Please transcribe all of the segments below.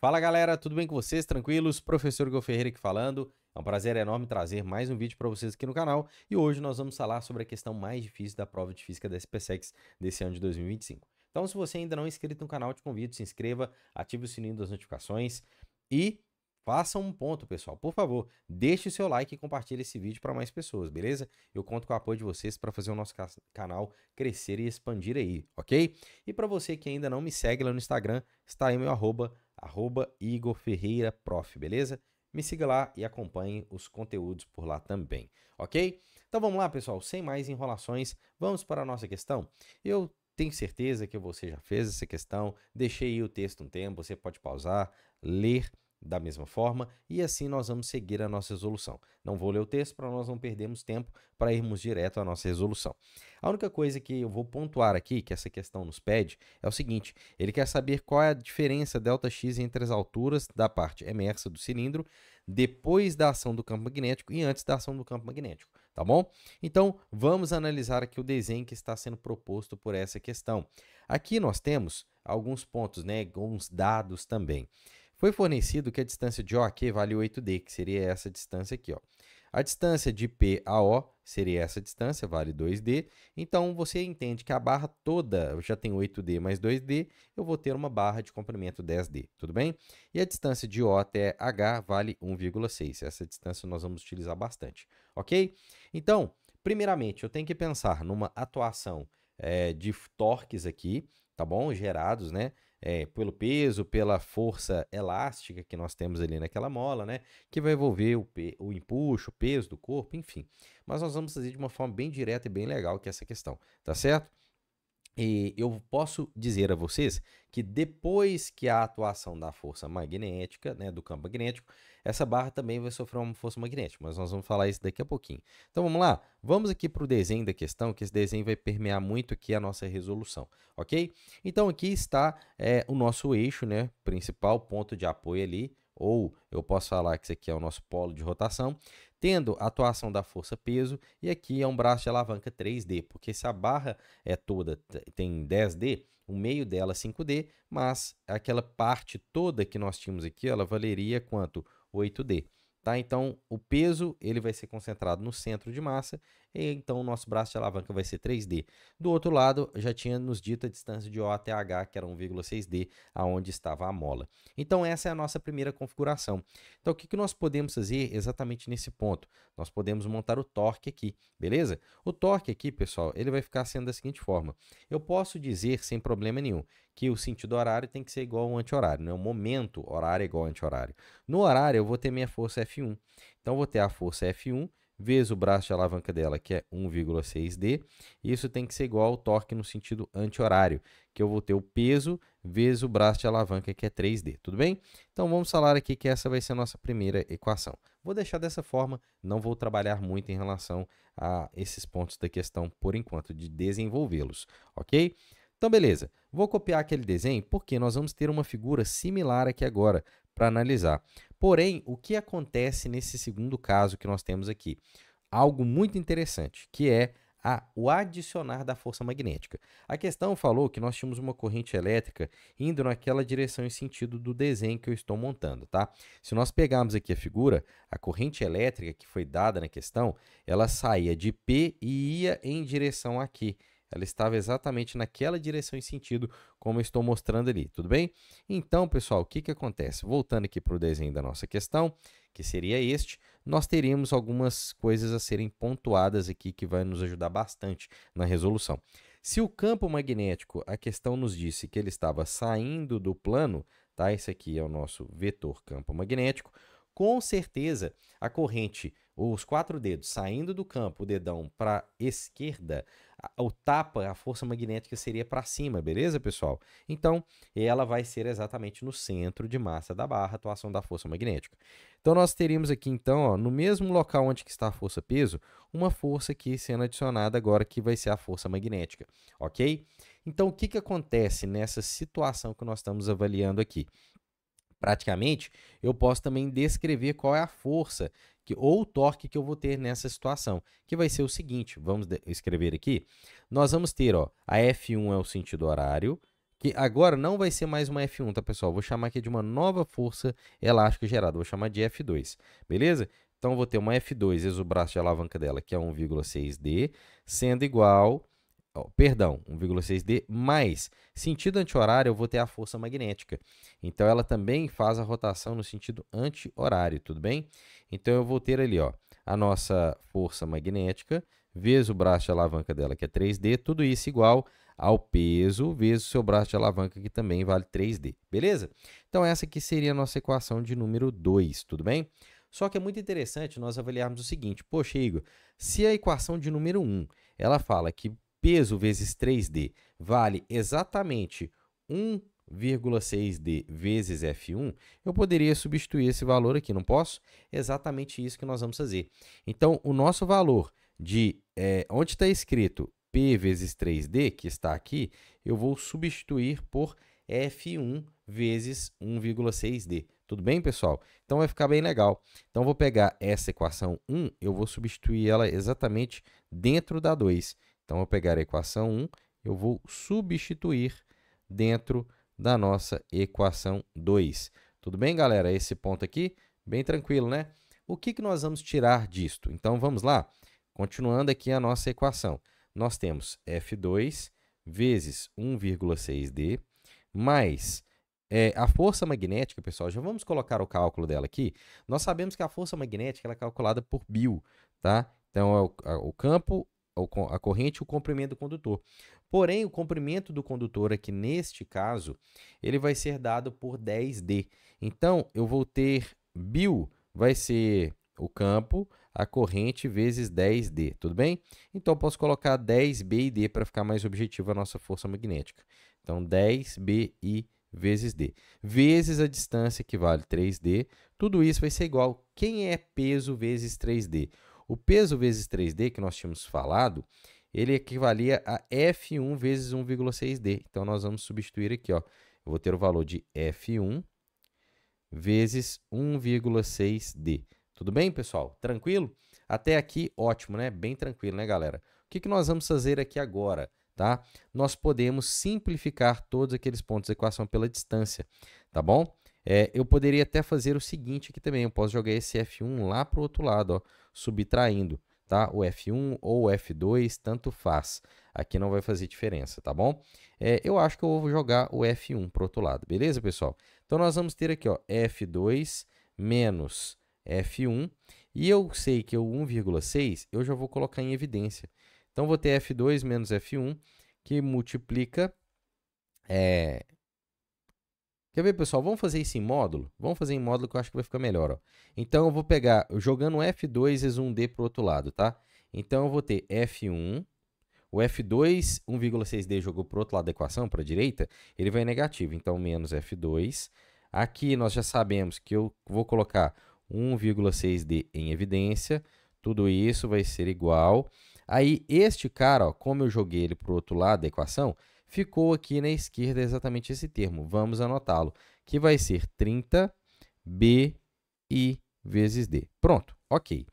Fala galera, tudo bem com vocês? Tranquilos? Professor Igor Ferreira aqui falando. É um prazer enorme trazer mais um vídeo para vocês aqui no canal. E hoje nós vamos falar sobre a questão mais difícil da prova de física da SPSEC desse ano de 2025. Então, se você ainda não é inscrito no canal, te convido, se inscreva, ative o sininho das notificações e faça um ponto, pessoal. Por favor, deixe o seu like e compartilhe esse vídeo para mais pessoas, beleza? Eu conto com o apoio de vocês para fazer o nosso canal crescer e expandir aí, ok? E para você que ainda não me segue lá no Instagram, está aí meu arroba Igor Ferreira Prof, beleza? Me siga lá e acompanhe os conteúdos por lá também, ok? Então vamos lá, pessoal, sem mais enrolações, vamos para a nossa questão. Eu tenho certeza que você já fez essa questão, deixei aí o texto um tempo, você pode pausar, ler da mesma forma e assim nós vamos seguir a nossa resolução. Não vou ler o texto para nós não perdermos tempo para irmos direto à nossa resolução. A única coisa que eu vou pontuar aqui, que essa questão nos pede, é o seguinte: ele quer saber qual é a diferença ΔX entre as alturas da parte emersa do cilindro depois da ação do campo magnético e antes da ação do campo magnético, tá bom? Então, vamos analisar aqui o desenho que está sendo proposto por essa questão. Aqui nós temos alguns pontos, né, alguns dados também. Foi fornecido que a distância de O a Q vale 8D, que seria essa distância aqui, ó. A distância de P a O seria essa distância, vale 2D. Então, você entende que a barra toda, eu já tenho 8D mais 2D, eu vou ter uma barra de comprimento 10D, tudo bem? E a distância de O até H vale 1,6. Essa distância nós vamos utilizar bastante, ok? Então, primeiramente, eu tenho que pensar numa atuação de torques aqui, tá bom? Gerados, né? Pelo peso, pela força elástica que nós temos ali naquela mola, né? Que vai envolver o empuxo, o peso do corpo, enfim. Mas nós vamos fazer de uma forma bem direta e bem legal que é essa questão, tá certo? E eu posso dizer a vocês que depois que a atuação da força magnética, né, do campo magnético, essa barra também vai sofrer uma força magnética, mas nós vamos falar isso daqui a pouquinho. Então vamos lá, vamos aqui para o desenho da questão, que esse desenho vai permear muito aqui a nossa resolução, ok? Então aqui está o nosso eixo, né, principal ponto de apoio ali, ou eu posso falar que isso aqui é o nosso polo de rotação, tendo a atuação da força peso, e aqui é um braço de alavanca 3D, porque se a barra toda tem 10D, o meio dela é 5D, mas aquela parte toda que nós tínhamos aqui, ela valeria quanto? 8D. Tá? Então, o peso ele vai ser concentrado no centro de massa, e então o nosso braço de alavanca vai ser 3D. Do outro lado, já tinha nos dito a distância de O até H, que era 1,6D, aonde estava a mola. Então, essa é a nossa primeira configuração. Então, o que nós podemos fazer exatamente nesse ponto? Nós podemos montar o torque aqui, beleza? O torque aqui, pessoal, ele vai ficar sendo da seguinte forma. Eu posso dizer, sem problema nenhum, que o sentido horário tem que ser igual ao anti-horário, né? O momento horário é igual ao anti-horário. No horário, eu vou ter minha força F1. Então, eu vou ter a força F1 vezes o braço de alavanca dela, que é 1,6D. Isso tem que ser igual ao torque no sentido anti-horário, que eu vou ter o peso vezes o braço de alavanca, que é 3D. Tudo bem? Então, vamos falar aqui que essa vai ser a nossa primeira equação. Vou deixar dessa forma, não vou trabalhar muito em relação a esses pontos da questão por enquanto, de desenvolvê-los, ok? Então, beleza. Vou copiar aquele desenho porque nós vamos ter uma figura similar aqui agora para analisar. Porém, o que acontece nesse segundo caso que nós temos aqui? Algo muito interessante, que é o adicionar da força magnética. A questão falou que nós tínhamos uma corrente elétrica indo naquela direção e sentido do desenho que eu estou montando, tá? Se nós pegarmos aqui a figura, a corrente elétrica que foi dada na questão, ela saía de P e ia em direção aqui. Ela estava exatamente naquela direção e sentido, como eu estou mostrando ali, tudo bem? Então, pessoal, o que acontece? Voltando aqui para o desenho da nossa questão, que seria este, nós teríamos algumas coisas a serem pontuadas aqui que vai nos ajudar bastante na resolução. Se o campo magnético, a questão nos disse que ele estava saindo do plano, tá? Esse aqui é o nosso vetor campo magnético, com certeza a corrente, os 4 dedos saindo do campo, o dedão para a esquerda, o tapa, a força magnética seria para cima, beleza, pessoal? Então, ela vai ser exatamente no centro de massa da barra, a atuação da força magnética. Então, nós teríamos aqui, então, ó, no mesmo local onde está a força-peso, uma força aqui sendo adicionada agora, que vai ser a força magnética, ok? Então, o que acontece nessa situação que nós estamos avaliando aqui? Praticamente, eu posso também descrever qual é a força ou o torque que eu vou ter nessa situação, que vai ser o seguinte, vamos escrever aqui, nós vamos ter, ó, a F1 é o sentido horário, que agora não vai ser mais uma F1, tá, pessoal? Vou chamar aqui de uma nova força elástica gerada, vou chamar de F2, beleza? Então, eu vou ter uma F2 vezes o braço de alavanca dela, que é 1,6D, sendo igual, perdão, 1,6D mais sentido anti-horário, eu vou ter a força magnética. Então, ela também faz a rotação no sentido anti-horário, tudo bem? Então, eu vou ter ali, ó, a nossa força magnética vezes o braço de alavanca dela, que é 3D, tudo isso igual ao peso vezes o seu braço de alavanca, que também vale 3D, beleza? Então, essa aqui seria a nossa equação de número 2, tudo bem? Só que é muito interessante nós avaliarmos o seguinte, poxa, Igor, se a equação de número 1, ela fala que peso vezes 3D vale exatamente 1,6D vezes F1, eu poderia substituir esse valor aqui, não posso? Exatamente isso que nós vamos fazer. Então, o nosso valor de onde está escrito P vezes 3D, que está aqui, eu vou substituir por F1 vezes 1,6D. Tudo bem, pessoal? Então, vai ficar bem legal. Então, eu vou pegar essa equação 1, eu vou substituir ela exatamente dentro da 2. Então, eu vou pegar a equação 1, eu vou substituir dentro da nossa equação 2. Tudo bem, galera? Esse ponto aqui, bem tranquilo, né? O que nós vamos tirar disto? Então, vamos lá. Continuando aqui a nossa equação. Nós temos F2 vezes 1,6D mais a força magnética, pessoal, já vamos colocar o cálculo dela aqui. Nós sabemos que a força magnética ela é calculada por Bill, tá? Então, é o campo, a corrente e o comprimento do condutor. Porém, o comprimento do condutor aqui, neste caso, ele vai ser dado por 10D. Então, eu vou ter Bill, vai ser o campo, a corrente vezes 10D, tudo bem? Então, eu posso colocar 10B e D para ficar mais objetivo a nossa força magnética. Então, 10BI vezes D, vezes a distância, que vale 3D. Tudo isso vai ser igual. Quem é peso vezes 3D? O peso vezes 3D, que nós tínhamos falado, ele equivalia a F1 vezes 1,6D. Então, nós vamos substituir aqui, ó. Eu vou ter o valor de F1 vezes 1,6D. Tudo bem, pessoal? Tranquilo? Até aqui, ótimo, né? Bem tranquilo, né, galera? O que nós vamos fazer aqui agora? Tá? Nós podemos simplificar todos aqueles pontos da equação pela distância, tá bom? Eu poderia até fazer o seguinte aqui também, eu posso jogar esse F1 lá para o outro lado, ó, subtraindo, tá? O F1 ou o F2, tanto faz. Aqui não vai fazer diferença, tá bom? Eu acho que eu vou jogar o F1 para o outro lado, beleza, pessoal? Então, nós vamos ter aqui, ó, F2 menos F1, e eu sei que o 1,6 eu já vou colocar em evidência. Então, vou ter F2 menos F1, que multiplica... Quer ver, pessoal? Vamos fazer isso em módulo? Vamos fazer em módulo que eu acho que vai ficar melhor, ó. Então, eu vou pegar, jogando F2 vezes 1D para o outro lado, tá? Então, eu vou ter F1, o F2, 1,6D jogou para o outro lado da equação, para a direita, ele vai negativo. Então, menos F2. Aqui, nós já sabemos que eu vou colocar 1,6D em evidência. Tudo isso vai ser igual. Aí, este cara, ó, como eu joguei ele para o outro lado da equação, ficou aqui na esquerda exatamente esse termo. Vamos anotá-lo, que vai ser 30BI vezes D. Pronto, ok.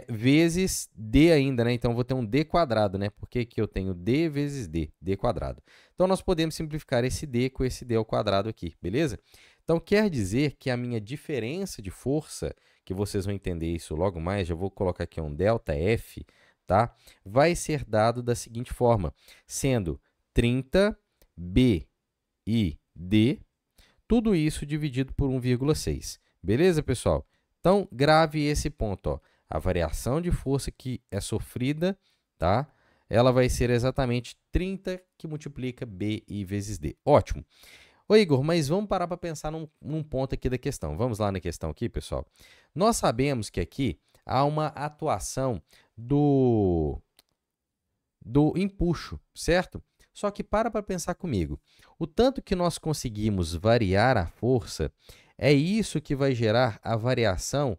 Vezes D ainda, né? Então, eu vou ter um D quadrado, né? Porque aqui eu tenho D vezes D, D quadrado. Então, nós podemos simplificar esse D com esse D ao quadrado aqui, beleza? Então, quer dizer que a minha diferença de força, que vocês vão entender isso logo mais, já vou colocar aqui um ΔF, tá? Vai ser dado da seguinte forma, sendo 30B e D, tudo isso dividido por 1,6. Beleza, pessoal? Então, grave esse ponto, ó. A variação de força que é sofrida, tá? Ela vai ser exatamente 30 que multiplica BI vezes D. Ótimo. Ô, Igor, mas vamos parar para pensar num ponto aqui da questão. Vamos lá na questão aqui, pessoal. Nós sabemos que aqui há uma atuação do empuxo, certo? Só que para pensar comigo. O tanto que nós conseguimos variar a força, é isso que vai gerar a variação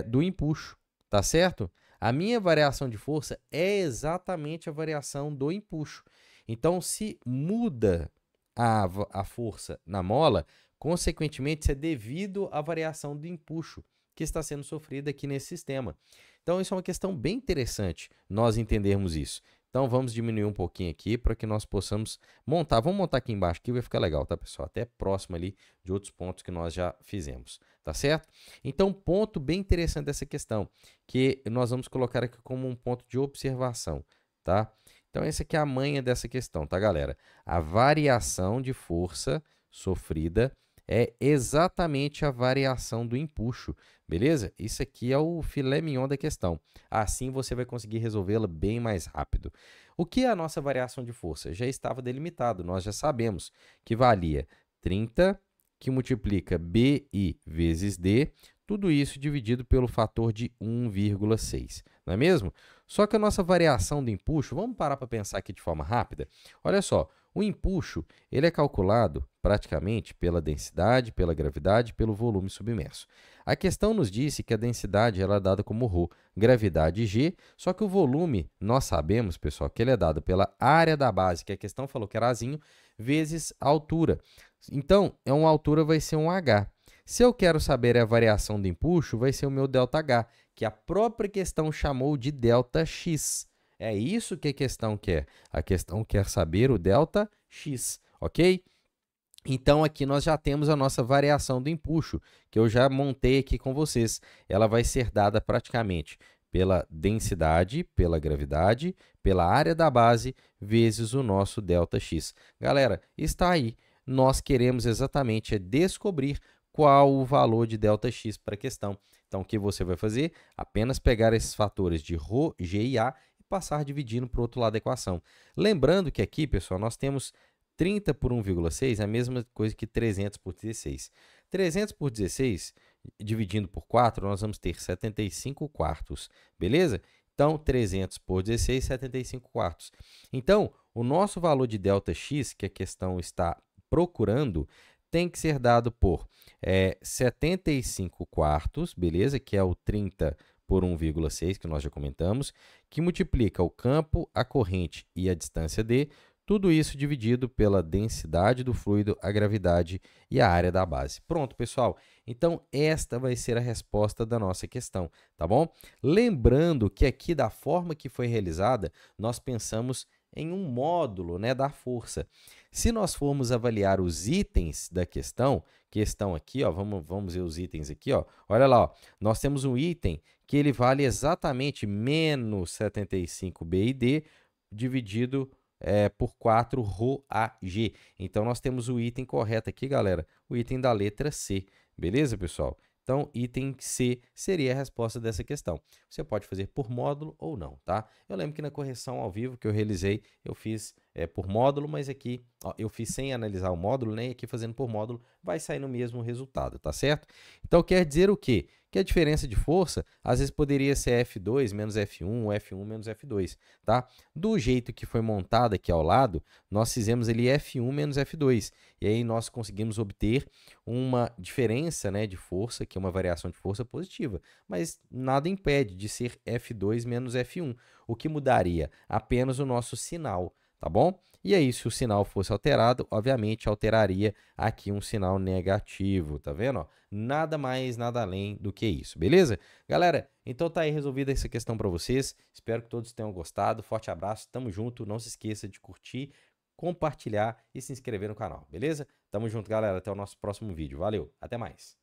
do empuxo, tá certo? A minha variação de força é exatamente a variação do empuxo. Então, se muda a força na mola, consequentemente, isso é devido à variação do empuxo que está sendo sofrida aqui nesse sistema. Então, isso é uma questão bem interessante, nós entendermos isso. Então, vamos diminuir um pouquinho aqui para que nós possamos montar. Vamos montar aqui embaixo, que vai ficar legal, tá, pessoal? Até próximo ali de outros pontos que nós já fizemos, tá certo? Então, ponto bem interessante dessa questão, que nós vamos colocar aqui como um ponto de observação, tá? Então, essa aqui é a manha dessa questão, tá, galera? A variação de força sofrida é exatamente a variação do empuxo, beleza? Isso aqui é o filé mignon da questão. Assim você vai conseguir resolvê-la bem mais rápido. O que é a nossa variação de força? Já estava delimitado, nós já sabemos que valia 30, que multiplica BI vezes D, tudo isso dividido pelo fator de 1,6, não é mesmo? Só que a nossa variação do empuxo, vamos parar para pensar aqui de forma rápida? Olha só, o empuxo ele é calculado praticamente pela densidade, pela gravidade, pelo volume submerso. A questão nos disse que a densidade ela é dada como ρ, gravidade G, só que o volume, nós sabemos, pessoal, que ele é dado pela área da base, que a questão falou que era Azinho, vezes a altura. Então, uma altura vai ser um H. Se eu quero saber a variação do empuxo, vai ser o meu ΔH, que a própria questão chamou de ΔX. É isso que a questão quer. A questão quer saber o ΔX, ok? Então, aqui nós já temos a nossa variação do empuxo, que eu já montei aqui com vocês. Ela vai ser dada praticamente pela densidade, pela gravidade, pela área da base, vezes o nosso ΔX. Galera, está aí. Nós queremos exatamente descobrir qual o valor de ΔX para a questão. Então, o que você vai fazer? Apenas pegar esses fatores de ρ, G e A e passar dividindo para o outro lado da equação. Lembrando que aqui, pessoal, nós temos 30 por 1,6 é a mesma coisa que 300 por 16. 300 por 16, dividindo por 4, nós vamos ter 75 quartos, beleza? Então, 300 por 16, 75 quartos. Então, o nosso valor de ΔX, que a questão está procurando, tem que ser dado por 75 quartos, beleza? Que é o 30 por 1,6, que nós já comentamos, que multiplica o campo, a corrente e a distância D, tudo isso dividido pela densidade do fluido, a gravidade e a área da base. Pronto, pessoal. Então, esta vai ser a resposta da nossa questão, tá bom? Lembrando que aqui, da forma que foi realizada, nós pensamos em um módulo, né, da força. Se nós formos avaliar os itens da questão aqui, ó, vamos ver os itens aqui, ó. Olha lá, ó, nós temos um item que ele vale exatamente menos 75 BID dividido por 4 ρAg. Então, nós temos o item correto aqui, galera, o item da letra C. Beleza, pessoal? Então, item C seria a resposta dessa questão. Você pode fazer por módulo ou não, tá? Eu lembro que na correção ao vivo que eu realizei, eu fiz por módulo, mas aqui ó, eu fiz sem analisar o módulo, né? E aqui fazendo por módulo vai sair no mesmo resultado, tá certo? Então, quer dizer o quê? Que a diferença de força, às vezes poderia ser F2 menos F1, ou F1 menos F2, tá? Do jeito que foi montado aqui ao lado, nós fizemos ali F1 menos F2, e aí nós conseguimos obter uma diferença, né, de força, que é uma variação de força positiva, mas nada impede de ser F2 menos F1, o que mudaria apenas o nosso sinal, tá bom? E aí, se o sinal fosse alterado, obviamente alteraria aqui um sinal negativo, tá vendo? Ó, nada mais, nada além do que isso, beleza? Galera, então tá aí resolvida essa questão para vocês. Espero que todos tenham gostado. Forte abraço, tamo junto. Não se esqueça de curtir, compartilhar e se inscrever no canal, beleza? Tamo junto, galera. Até o nosso próximo vídeo. Valeu, até mais.